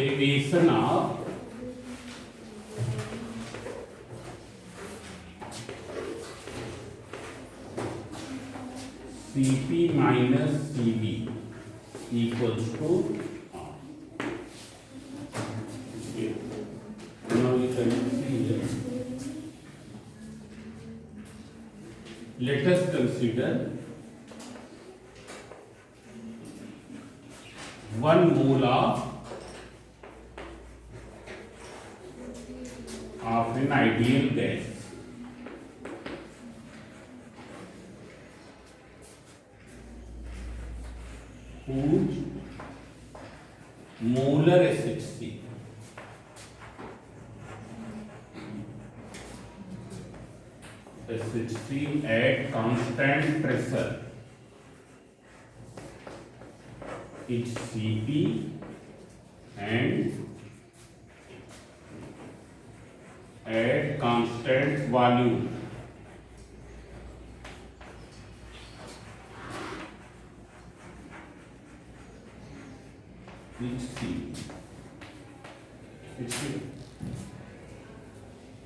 derivation of Cp minus Cv equals to R. Okay. Now we can see here. Let us consider 1 mole of an ideal gas. Whose molar acidity at constant pressure is Cp and at constant volume is Cv.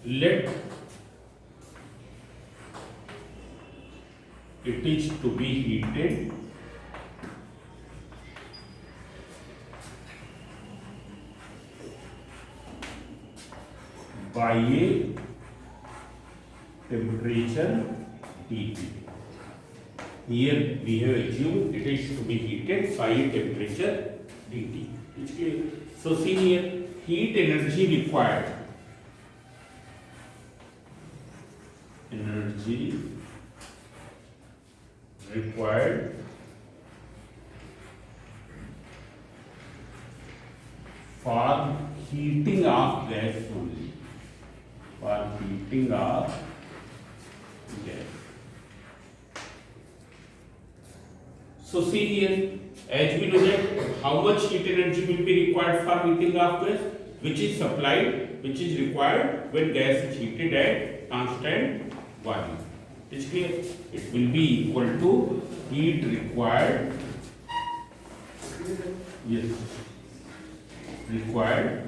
Let it is to be heated by a temperature T2. Here we have assumed it is to be heated by a temperature T2. So see here, heat energy required. Energy required for heating of gas only. For heating of gas. So see here, as we know that how much heat energy will be required for heating of gas, which is required when gas is heated at constant volume. It's clear? It will be equal to heat required. Yes. Required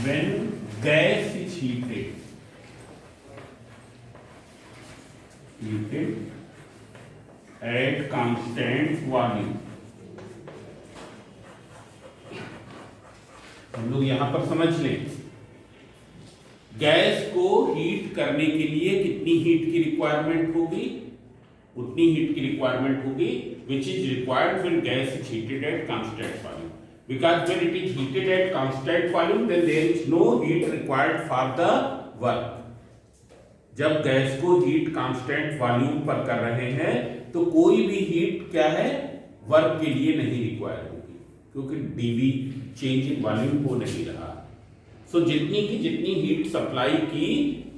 when gas is heated at constant volume. हम लोग यहां पर समझ लें, gas को heat करने के लिए कितनी हीट की रिक्वायरमेंट होगी, उतनी हीट की रिक्वायरमेंट होगी which is required when gas is heated at constant volume. Because when it is heated at constant volume, then there is no heat required for the work. जब gas को heat constant volume पर कर रहे हैं तो कोई भी heat क्या है, वर्क के लिए नहीं रिक्वायर होगी, क्योंकि डीवी चेंज इन वॉल्यूम हो नहीं रहा. सो जितनी की जितनी हीट सप्लाई की,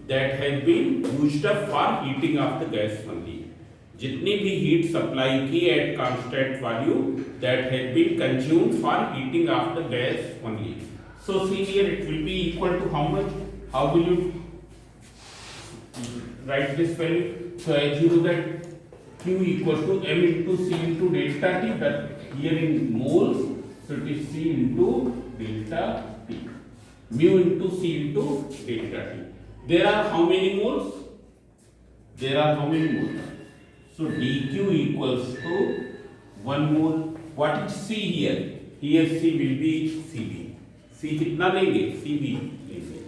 that has been used up for heating of the gas only. जितनी भी हीट सप्लाई की at constant volume, that has been consumed for heating of the gas only. So see here it will be equal to how much, how will you write this value? So as you know that Q equals to M into C into delta T, but here in moles, so it is C into delta T, mu into C into delta T. There are how many moles? There are how many moles? So dQ equals to 1 mole. What is C here? Here C will be Cv. C कितना लेंगे? Cv लेंगे.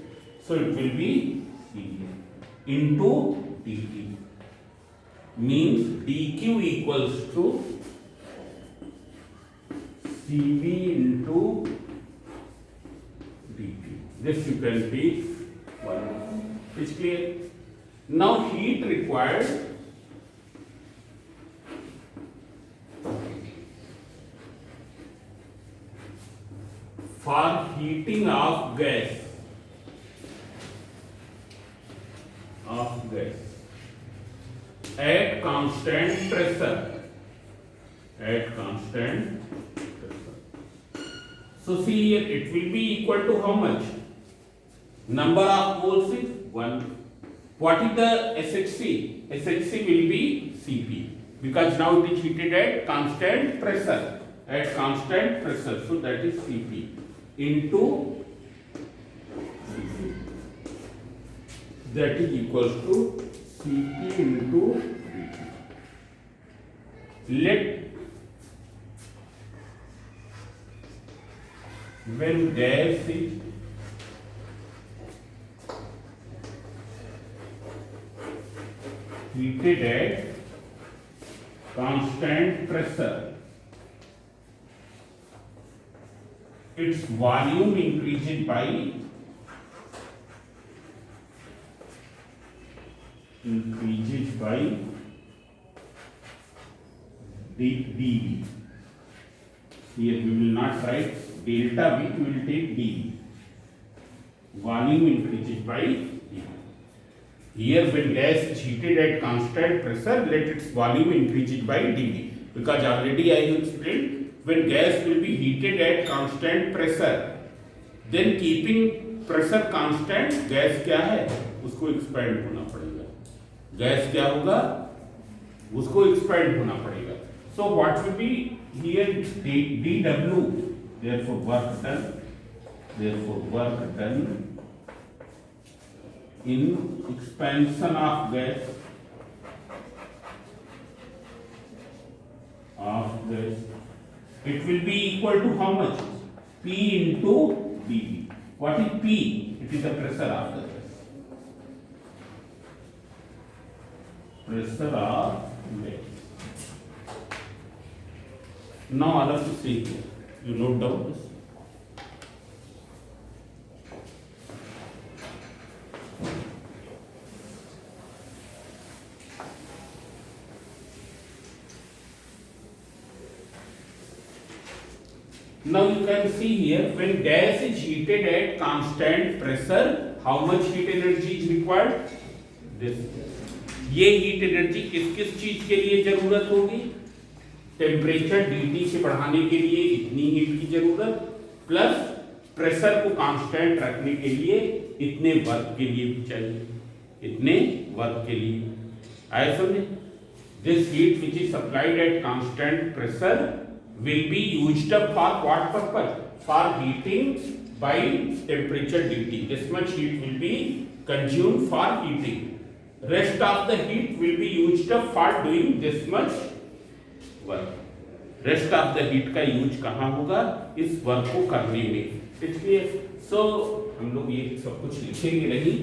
So it will be Cv into dt, means dq equals to Cv into dt. This you can be 1. Is clear? Now heat required for heating of gas at constant pressure. So see here, it will be equal to how much? Number of moles is 1. What is the SHC? SHC will be Cp, because now it is heated at constant pressure. at constant pressure, so that is Cp into Cp, that is equals to Cp into dT. Let when gas is heated at constant pressure, its volume increases by dV. Here we will not write delta V, we will take dV. Volume increases by dV. Here when gas is heated at constant pressure, let its volume increases by dV. Because already I have explained, when gas will be heated at constant pressure, then keeping pressure constant, gas क्या है उसको expand होना पड़ेगा. Gas क्या होगा उसको expand होना पड़ेगा. So what will be here dW, therefore work done in expansion of gas it will be equal to how much? P into dV. What is P? It is the pressure of the gas. Pressure of gas. Now all of you see here. You note down this. Now you can see here, when gas is heated at constant pressure, how much heat energy is required? This. ये heat energy किस किस चीज के लिए जरूरत होगी? Temperature dt से बढ़ाने के लिए इतनी हीट की जरूरत, प्लस प्रेशर को कांस्टेंट रखने के लिए इतने वर्क के लिए भी चाहिए, इतने वर्क के लिए. आया समझे? This heat which is supplied at constant pressure will be used up for what purpose? For heating by temperature dt. This much heat will be consumed for heating. Rest of the heat will be used up for doing this much work. Rest of the heat का use कहाँ होगा? इस work को करने में. इसलिए हम लोग ये सब कुछ लिखेंगे नहीं.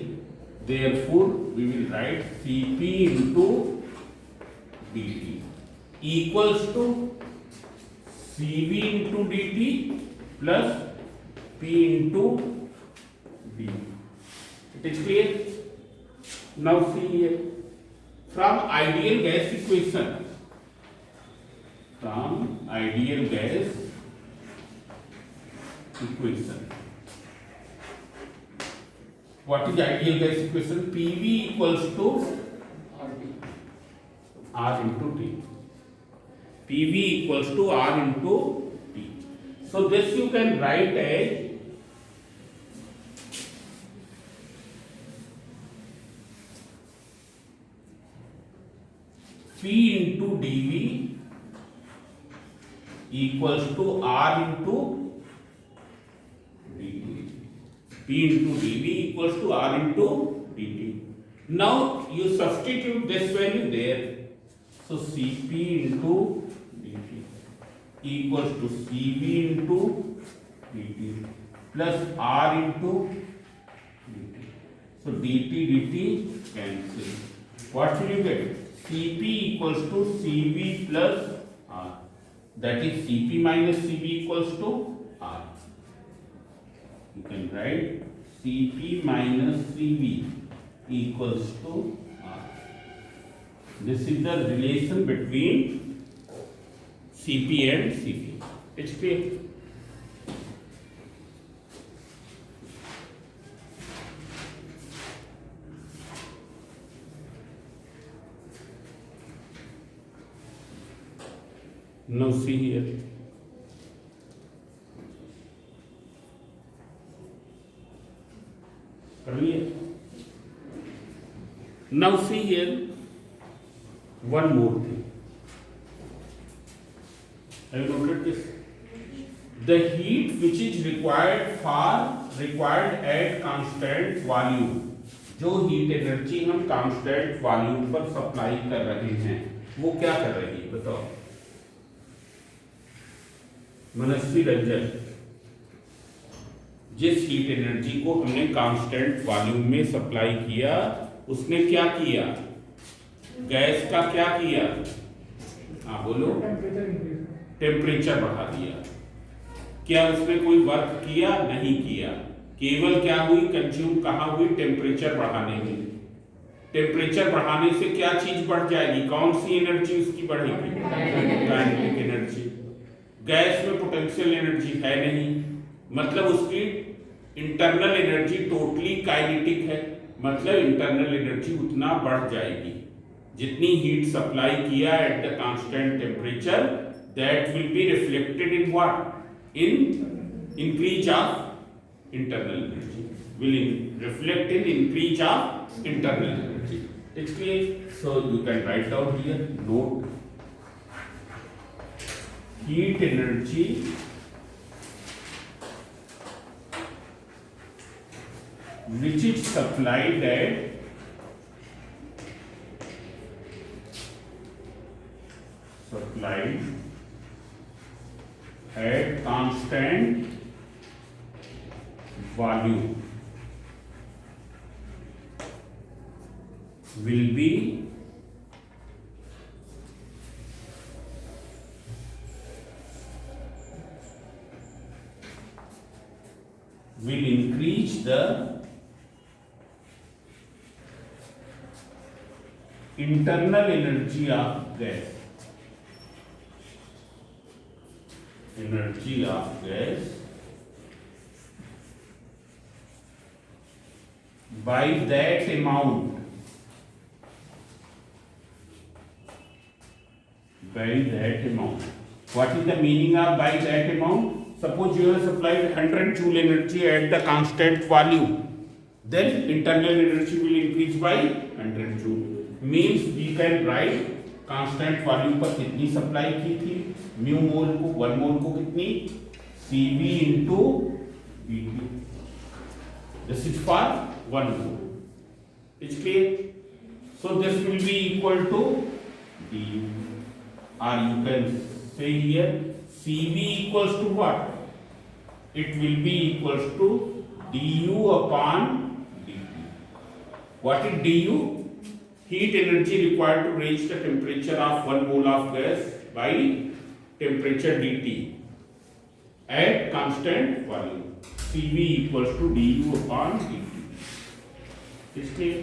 Therefore we will write Cp into dt equals to Cv into dt plus P into dV. It is clear? Now see here, from ideal gas equation, what is ideal gas equation? PV equals to R into T. PV equals to R into T. So this you can write as P into dV equals to R into dt. P into dV equals to R into dt. Now you substitute this value there. So Cp into dt equals to Cv into dt plus R into dt. So dt cancel. What will you get? Cp equals to Cv plus R. That is Cp minus Cv equals to R. You can write Cp minus Cv equals to R. This is the relation between Cp and Cv. It's clear? Now see here. Now see here one more thing. Have you noted this? The heat which is required at constant volume, जो heat energy हम constant volume पर supply कर रहे हैं वो क्या कर रही है बताओ मनस्वी रंजन। जिस हीट एनर्जी को हमने कांस्टेंट वॉल्यूम में सप्लाई किया उसने क्या किया, गैस का क्या किया, हाँ बोलो, टेम्परेचर बढ़ा दिया। क्या उसने कोई वर्क किया, नहीं किया, केवल क्या हुई, कंज्यूम कहाँ हुई, टेम्परेचर बढ़ाने में। टेम्परेचर बढ़ाने से क्या चीज बढ़ जाएगी, कौन सी एनर्जी उसकी बढ़ेगी, काइनेटिक एनर्जी। गैस में पोटेंशियल एनर्जी है नहीं, मतलब उसकी इंटरनल एनर्जी टोटली काइनेटिक है, मतलब इंटरनल एनर्जी उतना बढ़ जाएगी जितनी हीट सप्लाई किया at the constant temperature, that will be reflected in what, in increase of internal energy, will reflect in increase of internal energy. It's clear? So you can write down here, note heat energy which is supplied at constant volume will increase the internal energy of gas. Energy of gas by that amount, What is the meaning of by that amount? Suppose you have supplied 100 joule energy at the constant volume, then internal energy will increase by 100 joule. Means we can write constant volume पर कितनी supply की थी, mu मोल को, 1 मोल को कितनी, Cv into Bt. This is for 1 mole. It's clear? So this will be equal to du, or you can say here Cv equals to what? It will be equals to du upon dt. What is du? Heat energy required to reach the temperature of 1 mole of gas by temperature dt at constant volume. Cv equals to du upon dt. Is clear?